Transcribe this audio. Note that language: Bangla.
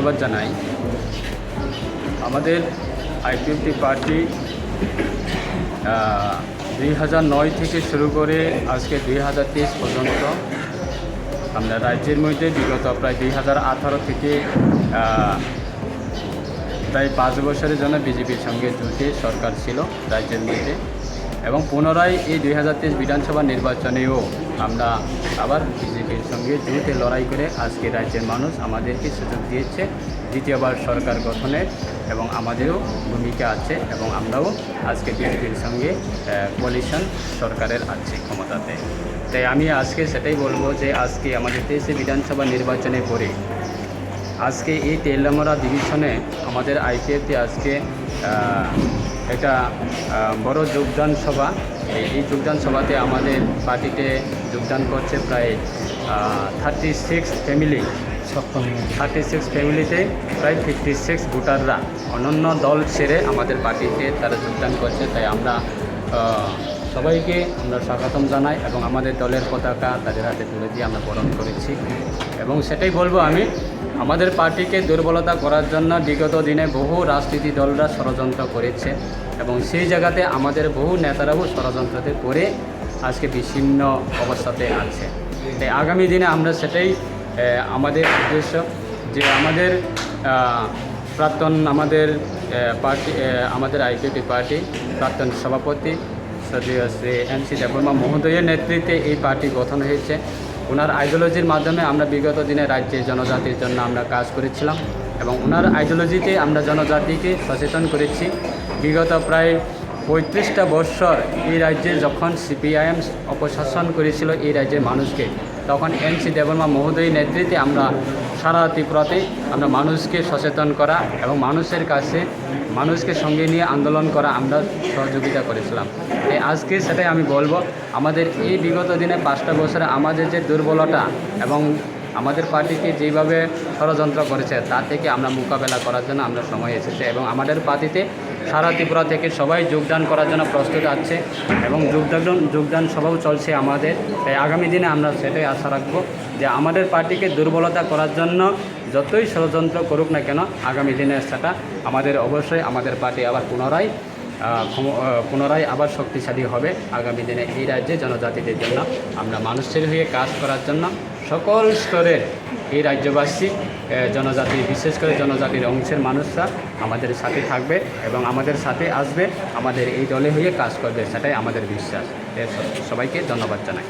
ধন্যবাদ জানাই। আমাদের আইপিএফটি পার্টি 2009 থেকে শুরু করে আজকে 2023 পর্যন্ত আমরা রাজ্যের মধ্যে বিগত প্রায় 2018 থেকে প্রায় 5 বছরের জন্য বিজেপির সঙ্গে জোটে সরকার ছিল রাজ্যের মধ্যে, এবং পুনরায় এই 2023 বিধানসভা নির্বাচনেও আমরা আবার বিজেপির সঙ্গে জোটে লড়াই করে আজকে রাজ্যের মানুষ আমাদেরকে সুযোগ দিয়েছে দ্বিতীয়বার সরকার গঠনের, এবং আমাদেরও ভূমিকা আছে এবং আমরাও আজকে বিজেপির সঙ্গে কোয়ালিশন সরকারের আছে ক্ষমতাতে। তাই আমি আজকে সেটাই বলবো যে আজকে আমাদের 23 বিধানসভা নির্বাচনের পরে আজকে এই তেলামরা ডিভিশনে আমাদের আইপিএফটি আজকে একটা বড় যোগদান সভা। এই যোগদান সভাতে আমাদের পার্টিতে যোগদান করছে প্রায় 36 ফ্যামিলি। 36 ফ্যামিলিতে প্রায় 56 ভোটাররা অন্যান্য দল ছেড়ে আমাদের পার্টিতে তারা যোগদান করছে। তাই আমরা সবাইকে আমরা স্বাগতম জানাই এবং আমাদের দলের পতাকা তাদের হাতে তুলে দিয়ে আমরা বরণ করেছি। এবং সেটাই বলবো আমি, আমাদের পার্টিকে দুর্বলতা করার জন্য বিগত দিনে বহু রাজনীতি দলরা ষড়যন্ত্র করেছে এবং সেই জায়গাতে আমাদের বহু নেতারাও ষড়যন্ত্রতে করে আজকে বিচ্ছিন্ন অবস্থাতে আছে। তাই আগামী দিনে আমরা সেটাই আমাদের উদ্দেশ্য যে আমাদের প্রাক্তন আমাদের আইপিএফটি পার্টি প্রাক্তন সভাপতি শ্রী এনসি দেববর্মা মহোদয়ের নেতৃত্বে এই পার্টি গঠন হয়েছে। ওনার আইডিওলজির মাধ্যমে আমরা বিগত দিনে রাজ্যের জনজাতির জন্য আমরা কাজ করেছিলাম এবং ওনার আইডিওলজিতে আমরা জনজাতিকে সচেতন করেছি। বিগত প্রায় 35টা বৎসর এই রাজ্যে যখন সিপিআইএম অপশাসন করেছিল এই রাজ্যের মানুষকে, তখন এনসি দেববর্মা মহোদয়ের নেতৃত্বে আমরা সারা ত্রিপুরাতে আমরা মানুষকে সচেতন করা এবং মানুষকে সঙ্গে নিয়ে আন্দোলন করা আমরা সহযোগিতা করেছিলাম। তাই আজকে সেটাই আমি বলবো, আমাদের এই বিগত দিনে 5টা বছরে আমাদের যে দুর্বলতা এবং আমাদের পার্টিকে যেভাবে ষড়যন্ত্র করেছে তার থেকে আমরা মোকাবেলা করার জন্য আমরা সময় এসেছে এবং আমাদের পার্টিতে সারা ত্রিপুরা থেকে সবাই যোগদান করার জন্য প্রস্তুত আছে এবং যোগদান সভাও চলছে আমাদের। তাই আগামী দিনে আমরা সেটাই আশা রাখবো যে আমাদের পার্টিকে দুর্বলতা করার জন্য যতই ষড়যন্ত্র করুক না কেন, আগামী দিনে সেটা আমাদের অবশ্যই আমাদের পার্টি আবার পুনরায় আবার শক্তিশালী হবে। আগামী দিনে এই রাজ্যে জনজাতিদের জন্য আমরা মানুষের হয়ে কাজ করার জন্য সকল স্তরের এই রাজ্যবাসী জনজাতি, বিশেষ করে জনজাতির অংশের মানুষরা আমাদের সাথে থাকবে এবং আমাদের সাথে আসবে, আমাদের এই দলে হয়ে কাজ করবে, সেটাই আমাদের বিশ্বাস। সবাইকে ধন্যবাদ জানাই।